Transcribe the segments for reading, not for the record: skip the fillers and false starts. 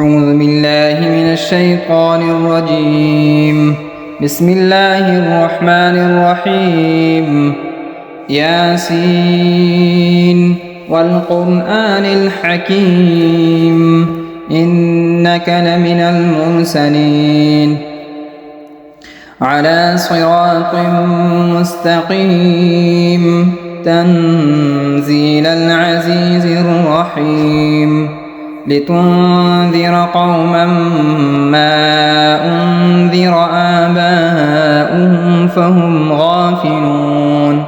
أعوذ بالله من الشيطان الرجيم. بسم الله الرحمن الرحيم. ياسين والقرآن الحكيم إنك لمن المرسلين على صراط مستقيم تنزيل العزيز الرحيم لتنذر قوما ما أنذر آباؤهم فهم غافلون.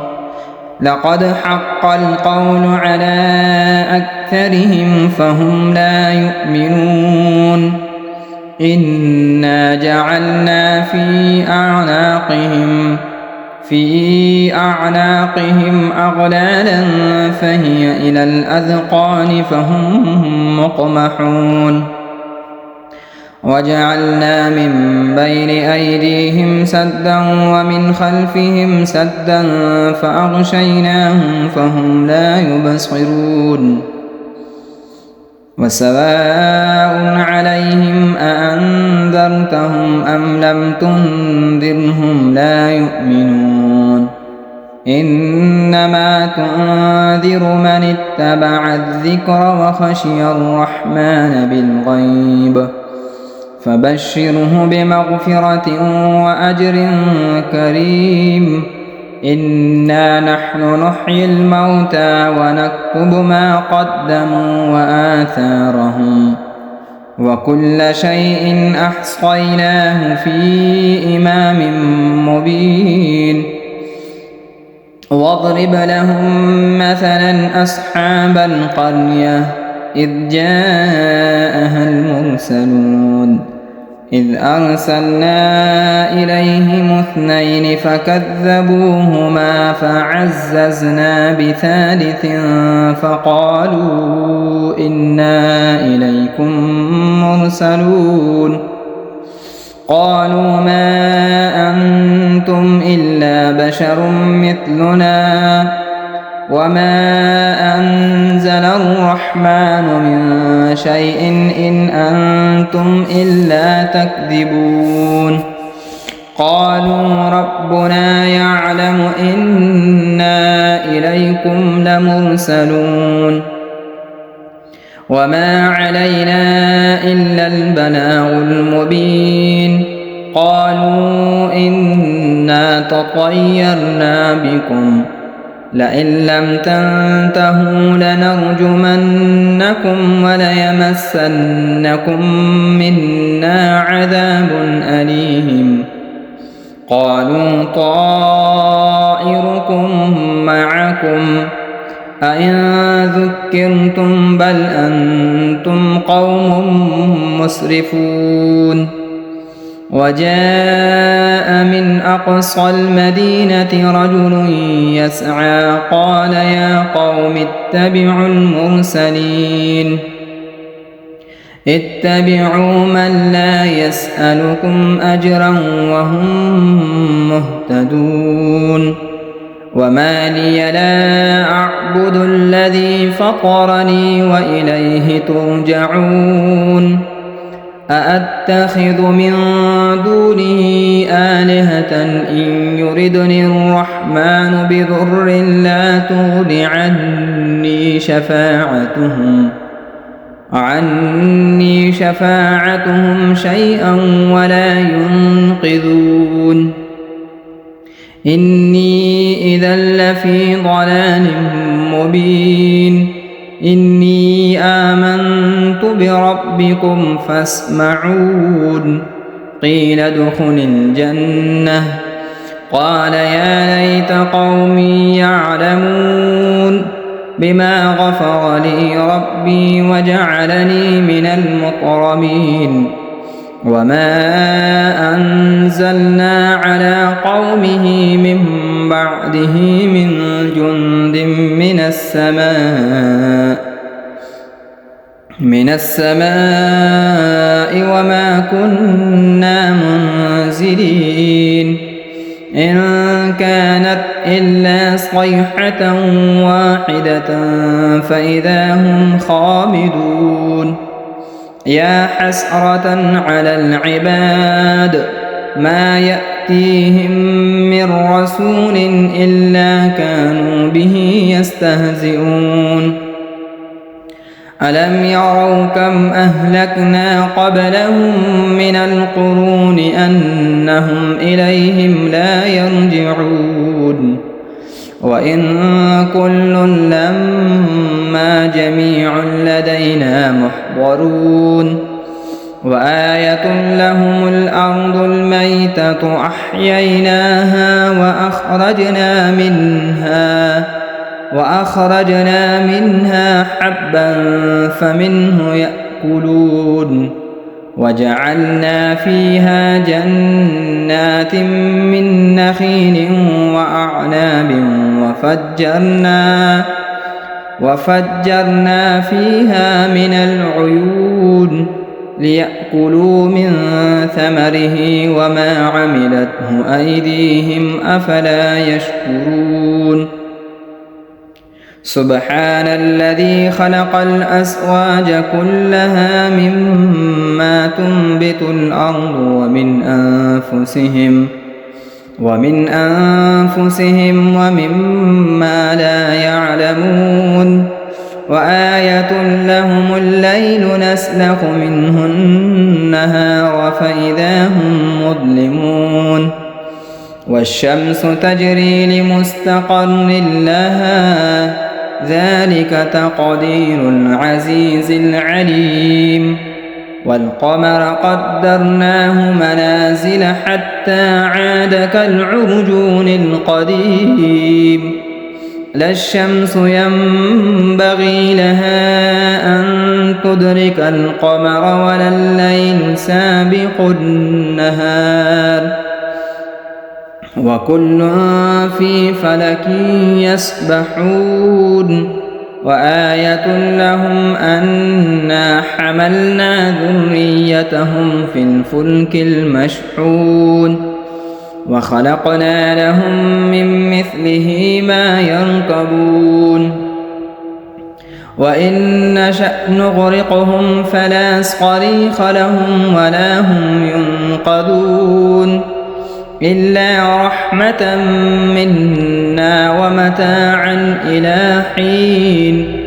لقد حق القول على أكثرهم فهم لا يؤمنون. إنا جعلنا في أعناقهم أغلالا فهي إلى الأذقان فهم مقمحون. وجعلنا من بين أيديهم سدا ومن خلفهم سدا فأغشيناهم فهم لا يبصرون. وسواء عليهم أأنذرتهم أم لم تنذرهم لا يؤمنون. إنما تنذر من اتبع الذكر وخشي الرحمن بالغيب فبشره بمغفرة وأجر كريم. إنا نحن نحيي الموتى ونكتب ما قدموا وآثارهم وكل شيء أحصيناه في إمام مبين. واضرب لهم مثلا أصحاب القرية إذ جاءها المرسلون إذ أرسلنا إليهم اثنين فكذبوهما فعززنا بثالث فقالوا إنا إليكم مرسلون. قالوا ما أنتم إلا بشر مثلنا وما أنزل الرحمن من شيء إن أنتم إلا تكذبون. قالوا ربنا يعلم إنا إليكم لمرسلون وما علينا إلا البلاغ المبين. قالوا إنا تطيرنا بكم لئن لم تنتهوا لنرجمنكم وليمسنكم منا عذاب أليم. قالوا طائركم معكم أئن ذكرتم بل أنتم قوم مسرفون. وجاء من أقصى المدينة رجل يسعى قال يا قوم اتبعوا المرسلين اتبعوا من لا يسألكم أجرا وهم مهتدون. وما لي لا أعبد الذي فطرني وإليه ترجعون. أأتخذ من دونه آلهة إن يردني الرحمن بضر لا تغن عني شفاعتهم شيئا ولا ينقذون. إني إذا لفي ضلال مبين. إني آمنت بربكم فاسمعون. قيل ادخل الجنة قال يا ليت قومي يعلمون بما غفر لي ربي وجعلني من المكرمين. وما أنزلنا على قومه من بعده من جند من السماء وما كنا منزلين. إن كانت إلا صيحة واحدة فإذا هم خامدون. يا حسرة على العباد ما يأتيهم من رسول إلا كانوا به يستهزئون ألم يروا كم أهلكنا قبلهم من القرون أنهم إليهم لا يرجعون وإن كل لما جميع لدينا محضرون وآية لهم الأرض الميتة أحييناها وأخرجنا منها حبا فمنه يأكلون وجعلنا فيها جنات من نخيل وأعناب وفجرنا فيها من العيون ليأكلوا من ثمره وما عملته أيديهم أفلا يشكرون سبحان الذي خلق الأزواج كلها مما تنبت الأرض ومن أنفسهم ومما لا يعلمون وآية لهم الليل نسلخ منه النهار فإذا هم مظلمون والشمس تجري لمستقر لها ذلك تقدير العزيز العليم والقمر قدرناه منازل حتى عاد كالعرجون القديم لا الشمس ينبغي لها أن تدرك القمر ولا الليل سابق النهار وكل في فلك يسبحون وآية لهم أنا حملنا ذريتهم في الفلك المشحون وخلقنا لهم من مثله ما يركبون وإن نشأ نغرقهم فلا صريخ لهم ولا هم ينقذون إلا رحمة منا ومتاعا إلى حين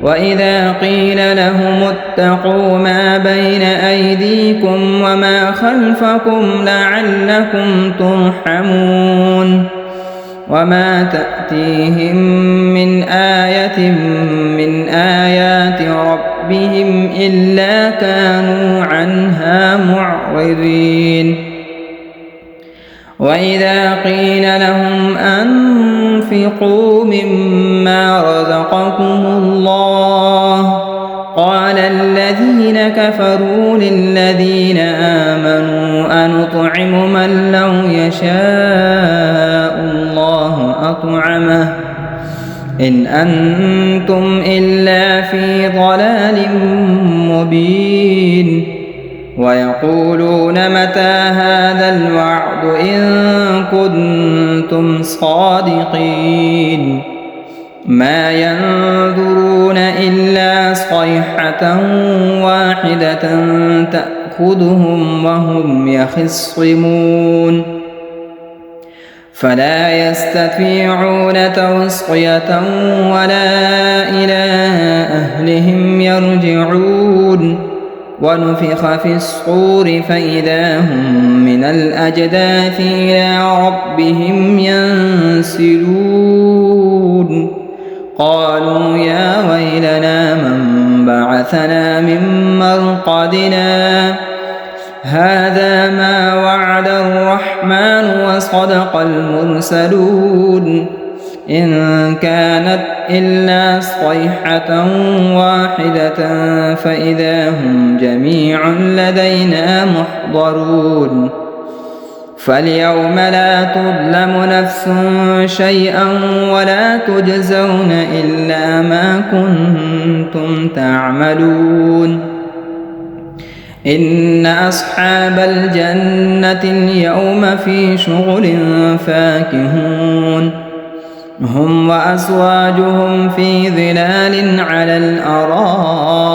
وإذا قيل لهم اتقوا ما بين أيديكم وما خلفكم لعلكم ترحمون وما تأتيهم من آية من آيات ربهم إلا كانوا عنها معرضين وإذا قيل لهم أنفقوا مما رزقكم الله قال الذين كفروا للذين آمنوا أنطعم من لو يشاء الله أطعمه إن أنتم إلا في ضلال مبين ويقولون متى هذا الوعد إن كنتم صادقين ما ينظرون إلا صيحة واحدة تأخذهم وهم يخصمون فلا يستطيعون توصية ولا إلى أهلهم يرجعون ونفخ في الصور فإذا هم من الأجداث إلى ربهم ينسلون قالوا يا ويلنا من بعثنا من مرقدنا هذا ما وعد الرحمن وصدق المرسلون إن كانت إلا صيحة واحدة فإذا هم جميع لدينا محضرون فاليوم لا تظلم نفس شيئا ولا تجزون إلا ما كنتم تعملون إن أصحاب الجنة اليوم في شغل فاكهون هم وأزواجهم في ظلال على الأرائك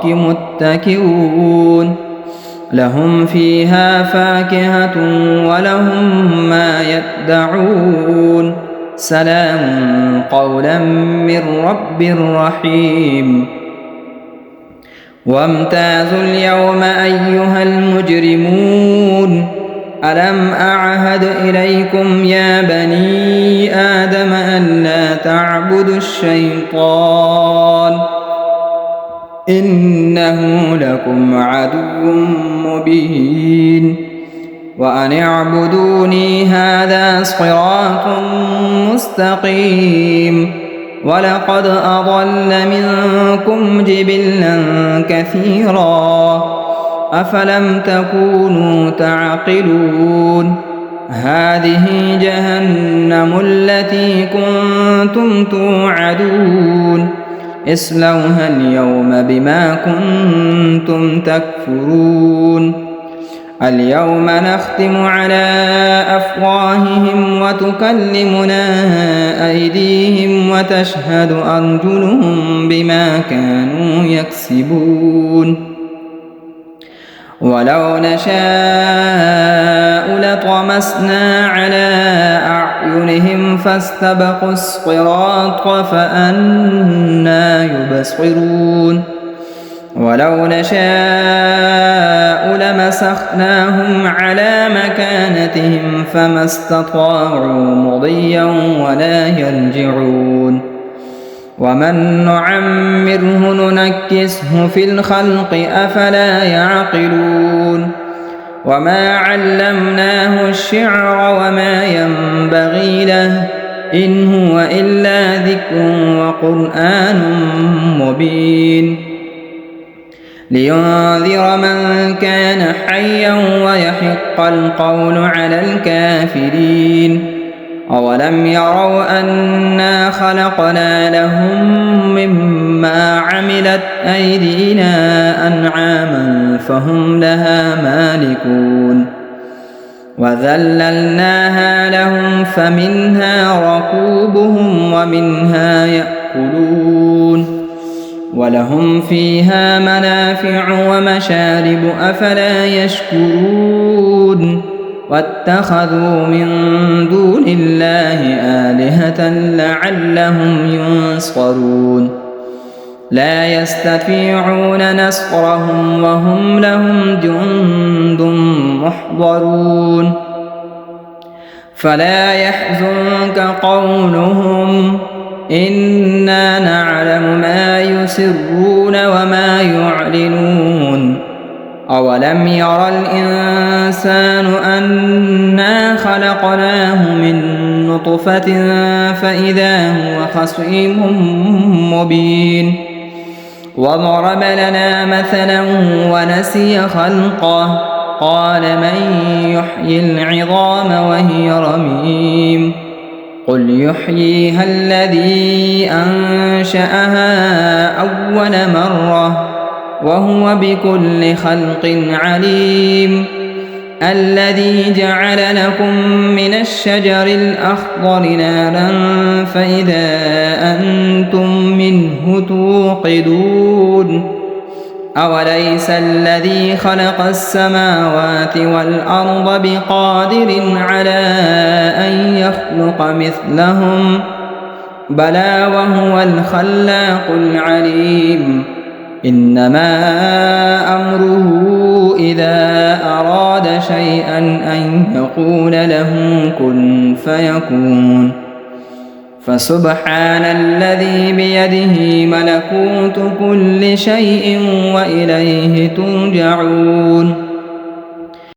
متكئون متكئون لهم فيها فاكهة ولهم ما يدعون سلام قولا من رب رحيم وامتازوا اليوم أيها المجرمون ألم أعهد إليكم يا بني آدم ألا تعبدوا الشيطان إنه لكم عدو مبين وأن اعبدوني هذا صراط مستقيم ولقد أضل منكم جبلا كثيرا أفلم تكونوا تعقلون هذه جهنم التي كنتم توعدون اصلوها اليوم بما كنتم تكفرون اليوم نختم على أفواههم وتكلمنا أيديهم وتشهد أرجلهم بما كانوا يكسبون ولو نشاء لطمسنا على أعينهم فاستبقوا الصراط فأنى يبصرون ولو نشاء لمسخناهم على مكانتهم فما استطاعوا مضيا ولا يرجعون ومن نعمره ننكسه في الخلق أفلا يعقلون وما علمناه الشعر وما ينبغي له إن هو إلا ذكر وقرآن مبين لينذر من كان حيا ويحق القول على الكافرين أولم يروا أنا خلقنا لهم مما عملت أيدينا أنعاما فهم لها مالكون وذللناها لهم فمنها ركوبهم ومنها يأكلون ولهم فيها منافع ومشارب أفلا يشكرون واتخذوا من دون الله آلهة لعلهم ينصرون لا يستطيعون نصرهم وهم لهم جند محضرون فلا يحزنك قولهم إنا نعلم ما يسرون وما يعلنون أولم ير الإنسان أنا خلقناه من نطفة فإذا هو خصيم مبين وضرب لنا مثلا ونسي خلقه قال من يحيي العظام وهي رميم قل يحييها الذي أنشأها أول مرة وهو بكل خلق عليم الذي جعل لكم من الشجر الأخضر نارا فإذا أنتم منه توقدون أوليس الذي خلق السماوات والأرض بقادر على أن يخلق مثلهم بلى وهو الخلاق العليم إنما أمره إذا أراد شيئا أن يقول له كن فيكون فسبحان الذي بيده ملكوت كل شيء وإليه ترجعون